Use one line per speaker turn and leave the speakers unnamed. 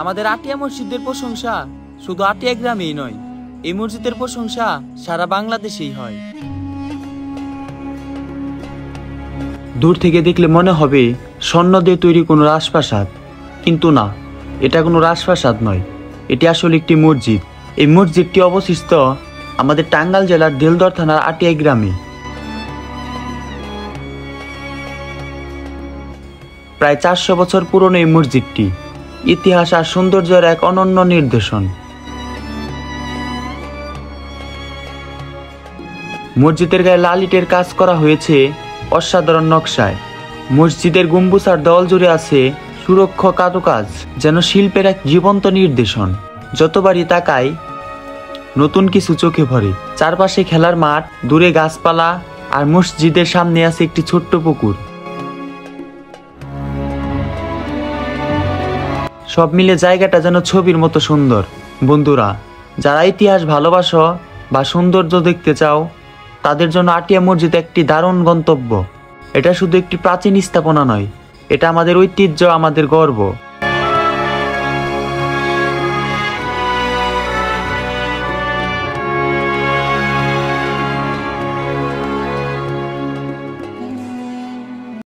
আমাদের আটিয়া মসজিদের প্রশংসা শুধু আটিয়া গ্রামেই নয়, এই মসজিদের প্রশংসা সারা বাংলাদেশেই হয়। দূর থেকে দেখলে মনে হবে স্বর্ণ দিয়ে তৈরি কোনো রাজপ্রাসাদ, কিন্তু না, এটা কোনো রাজপ্রাসাদ নয়, এটি আসলে একটি মসজিদ। এই মসজিদটি অবস্থিত আমাদের টাঙ্গাইল জেলার দেলদর থানার আটিয়া গ্রামে। প্রায় 400 বছর পুরনো এই মসজিদটি ইতিহাস আর সৌন্দর্যের এক অনন্য নিদর্শন। মসজিদের গায়ে লাল ইটের কাজ করা হয়েছে অসাধারণ নকশায়। মসজিদের গম্বুজ আর দেওয়াল জুড়ে আছে সুরক্ষা কারুকাজ, যেন শিল্পের এক জীবন্ত নিদর্শন। যতবারই তাকাই নতুন কিছু চোখে পড়ে। চারপাশে খেলার মাঠ, দূরে গাছপালা, আর মসজিদের সামনে আছে একটি ছোট্ট পুকুর। সব মিলে জায়গাটা যেন ছবির মতো সুন্দর। বন্ধুরা, যারা ইতিহাস ভালোবাসো বা সৌন্দর্য দেখতে চাও, তাদের জন্য আটিয়া মসজিদ একটি দারুণ গন্তব্য। এটা শুধু একটি প্রাচীন স্থাপনা নয়, এটা আমাদের ঐতিহ্য, আমাদের গর্ব।